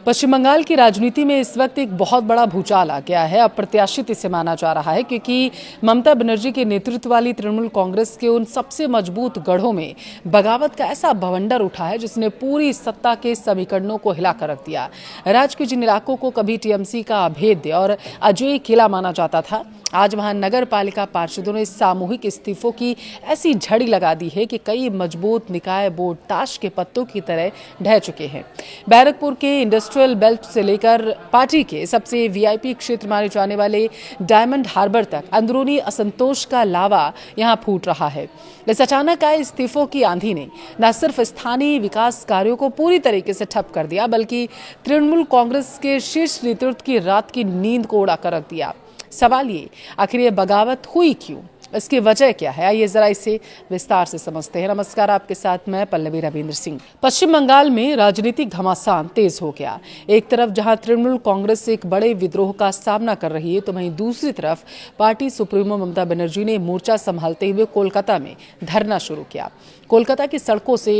पश्चिम बंगाल की राजनीति में इस वक्त एक बहुत बड़ा भूचाल आ गया है। अप्रत्याशित इसे माना जा रहा है क्योंकि ममता बनर्जी के नेतृत्व वाली तृणमूल कांग्रेस के उन सबसे मजबूत गढ़ों में बगावत का ऐसा बवंडर उठा है जिसने पूरी सत्ता के समीकरणों को हिलाकर रख दिया। राज्य के जिन इलाकों को कभी टीएमसी का अभेद्य और अजेय किला माना जाता था, आज वहां नगर पालिका पार्षदों ने सामूहिक इस्तीफों की ऐसी झड़ी लगा दी है कि कई मजबूत निकाय बोर्ड ताश के पत्तों की तरह ढह चुके हैं। बैरकपुर के इंडस्ट्रियल बेल्ट से लेकर पार्टी के सबसे वीआईपी क्षेत्र माने जाने वाले डायमंड हार्बर तक अंदरूनी असंतोष का लावा यहां फूट रहा है। इस अचानक आए इस्तीफों की आंधी ने न सिर्फ स्थानीय विकास कार्यों को पूरी तरीके से ठप कर दिया, बल्कि तृणमूल कांग्रेस के शीर्ष नेतृत्व की रात की नींद को उड़ा कर रख दिया। सवाल ये, आखिर ये बगावत हुई क्यों? इसकी वजह क्या है? आइए जरा इसे विस्तार से समझते हैं। नमस्कार, आपके साथ मैं पल्लवी रविंद्र सिंह। पश्चिम बंगाल में राजनीतिक घमासान तेज हो गया। एक तरफ जहां तृणमूल कांग्रेस एक बड़े विद्रोह का सामना कर रही है, तो वहीं दूसरी तरफ पार्टी सुप्रीमो ममता बनर्जी ने मोर्चा संभालते हुए कोलकाता में धरना शुरू किया। कोलकाता की सड़कों से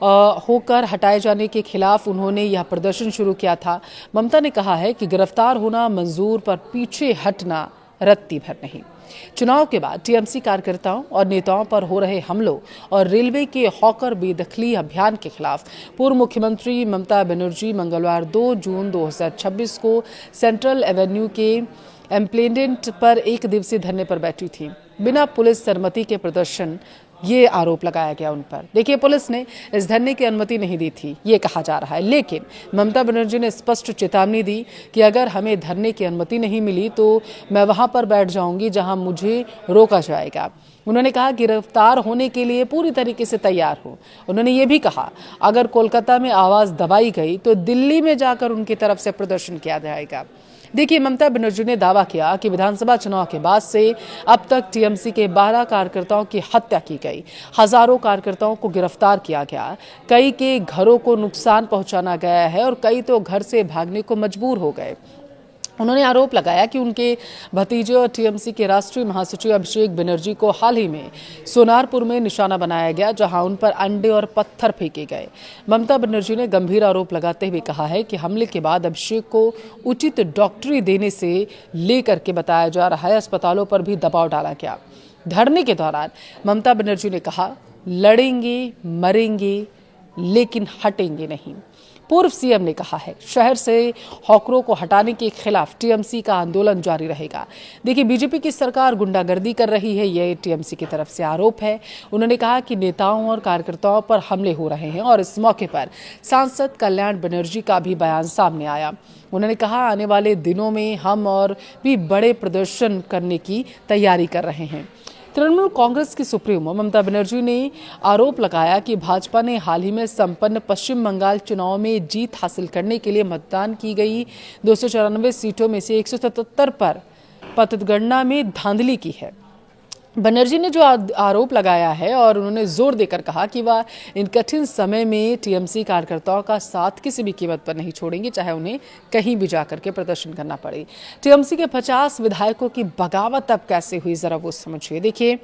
होकर हटाए जाने के खिलाफ उन्होंने यह प्रदर्शन शुरू किया था। ममता ने कहा है कि गिरफ्तार होना मंजूर, पर पीछे हटना रत्ती भर नहीं। चुनाव के बाद टीएमसी कार्यकर्ताओं और नेताओं पर हो रहे हमलों और रेलवे के हॉकर बेदखली अभियान के खिलाफ पूर्व मुख्यमंत्री ममता बनर्जी मंगलवार 2 जून 2026 को सेंट्रल एवेन्यू के एम्प्लेडेंट पर एक दिवसीय धरने पर बैठी थी। बिना पुलिस अनुमति के प्रदर्शन, ये आरोप लगाया गया उन पर। देखिए, पुलिस ने इस धरने की अनुमति नहीं दी थी, ये कहा जा रहा है, लेकिन ममता बनर्जी ने स्पष्ट चेतावनी दी कि अगर हमें धरने की अनुमति नहीं मिली तो मैं वहां पर बैठ जाऊंगी जहां मुझे रोका जाएगा। उन्होंने कहा गिरफ्तार होने के लिए पूरी तरीके से तैयार हो। उन्होंने ये भी कहा अगर कोलकाता में आवाज दबाई गई तो दिल्ली में जाकर उनकी तरफ से प्रदर्शन किया जाएगा। देखिए, ममता बनर्जी ने दावा किया कि विधानसभा चुनाव के बाद से अब तक टीएमसी के 12 कार्यकर्ताओं की हत्या की गई, हजारों कार्यकर्ताओं को गिरफ्तार किया गया, कई के घरों को नुकसान पहुंचाना गया है और कई तो घर से भागने को मजबूर हो गए। उन्होंने आरोप लगाया कि उनके भतीजे और टीएमसी के राष्ट्रीय महासचिव अभिषेक बनर्जी को हाल ही में सोनारपुर में निशाना बनाया गया, जहां उन पर अंडे और पत्थर फेंके गए। ममता बनर्जी ने गंभीर आरोप लगाते हुए कहा है कि हमले के बाद अभिषेक को उचित डॉक्टरी देने से लेकर के बताया जा रहा है, अस्पतालों पर भी दबाव डाला गया। धरने के दौरान ममता बनर्जी ने कहा लड़ेंगे, मरेंगे, लेकिन हटेंगे नहीं। पूर्व सीएम ने कहा है शहर से हॉकरों को हटाने के खिलाफ टीएमसी का आंदोलन जारी रहेगा। देखिए, बीजेपी की सरकार गुंडागर्दी कर रही है, यह टीएमसी की तरफ से आरोप है। उन्होंने कहा कि नेताओं और कार्यकर्ताओं पर हमले हो रहे हैं और इस मौके पर सांसद कल्याण बनर्जी का भी बयान सामने आया। उन्होंने कहा आने वाले दिनों में हम और भी बड़े प्रदर्शन करने की तैयारी कर रहे हैं। तृणमूल कांग्रेस की सुप्रीमो ममता बनर्जी ने आरोप लगाया कि भाजपा ने हाल ही में संपन्न पश्चिम बंगाल चुनाव में जीत हासिल करने के लिए मतदान की गई 294 सीटों में से 177 पर मतगणना में धांधली की है। बनर्जी ने जो आरोप लगाया है और उन्होंने जोर देकर कहा कि वह इन कठिन समय में टीएमसी कार्यकर्ताओं का साथ किसी भी कीमत पर नहीं छोड़ेंगे, चाहे उन्हें कहीं भी जाकर के प्रदर्शन करना पड़े। टीएमसी के 50 विधायकों की बगावत अब कैसे हुई, जरा वो समझिए। देखिए,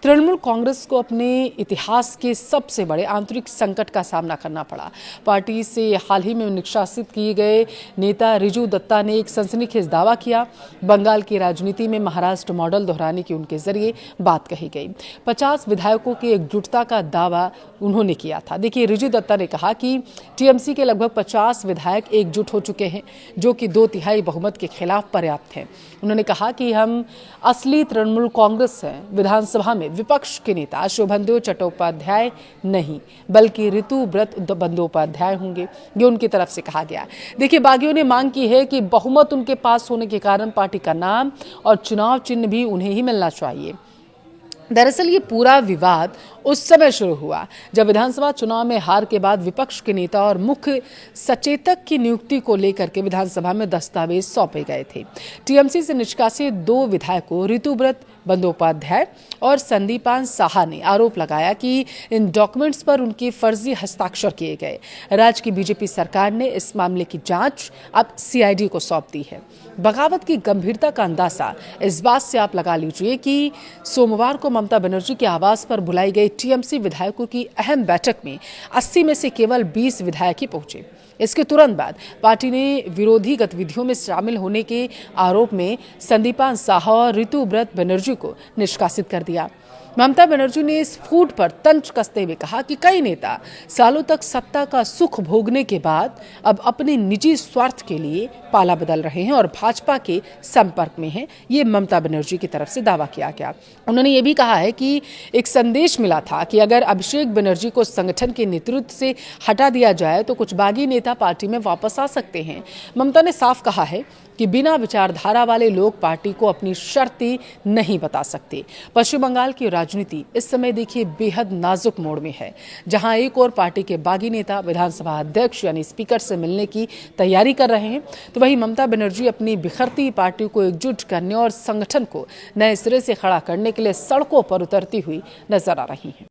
तृणमूल कांग्रेस को अपने इतिहास के सबसे बड़े आंतरिक संकट का सामना करना पड़ा। पार्टी से हाल ही में निष्कासित किए गए नेता रिजू दत्ता ने एक सनसनीखेज दावा किया। बंगाल की राजनीति में महाराष्ट्र मॉडल दोहराने की उनके जरिए बात कही गई। 50 विधायकों की एकजुटता का दावा उन्होंने किया था। देखिए, रिजू दत्ता ने कहा कि टीएमसी के लगभग 50 विधायक एकजुट हो चुके हैं, जो कि 2/3 बहुमत के खिलाफ पर्याप्त है। उन्होंने कहा कि हम असली तृणमूल कांग्रेस हैं। विधानसभा में विपक्ष के नेता शुभेंदु चट्टोपाध्याय नहीं, बल्कि ऋतुव्रत बंदोपाध्याय होंगे, ये उनकी तरफ से कहा गया। देखिए, बागियों ने मांग की है कि बहुमत उनके पास होने के कारण पार्टी का नाम और चुनाव चिन्ह भी उन्हें ही मिलना चाहिए। दरअसल ये पूरा विवाद उस समय शुरू हुआ जब विधानसभा चुनाव में हार के बाद विपक्ष के नेता और मुख्य सचेतक की नियुक्ति को लेकर के विधानसभा में दस्तावेज सौंपे गए थे। टीएमसी से निष्कासित 2 विधायकों ऋतुव्रत बंदोपाध्याय और संदीपान साहा ने आरोप लगाया कि इन डॉक्यूमेंट्स पर उनके फर्जी हस्ताक्षर किए गए। राज्य की बीजेपी सरकार ने इस मामले की जांच अब सीआईडी को सौंप दी है। बगावत की गंभीरता का अंदाजा इस बात से आप लगा लीजिए कि सोमवार को ममता बनर्जी के आवास पर बुलाई गई टीएमसी विधायकों की अहम बैठक में 80 में से केवल 20 विधायक ही पहुंचे। इसके तुरंत बाद पार्टी ने विरोधी गतिविधियों में शामिल होने के आरोप में संदीपान साहा और ऋतुव्रत बनर्जी को निष्कासित कर दिया। ममता बनर्जी ने इस फूट पर तंज कसते हुए कहा कि कई नेता सालों तक सत्ता का सुख भोगने के बाद अब अपने निजी स्वार्थ के लिए पाला बदल रहे हैं और भाजपा के संपर्क में हैं। ये ममता बनर्जी की तरफ से दावा किया गया। उन्होंने ये भी कहा है कि एक संदेश मिला था कि अगर अभिषेक बनर्जी को संगठन के नेतृत्व से हटा दिया जाए तो कुछ बागी नेता पार्टी में वापस आ सकते हैं। ममता ने साफ कहा है कि बिना विचारधारा वाले लोग पार्टी को अपनी शर्तें नहीं बता सकते। पश्चिम बंगाल की राजनीति इस समय देखिए बेहद नाजुक मोड़ में है, जहां एक और पार्टी के बागी नेता विधानसभा अध्यक्ष यानी स्पीकर से मिलने की तैयारी कर रहे हैं, तो वहीं ममता बनर्जी अपनी बिखरती पार्टी को एकजुट करने और संगठन को नए सिरे से खड़ा करने के लिए सड़कों पर उतरती हुई नजर आ रही हैं।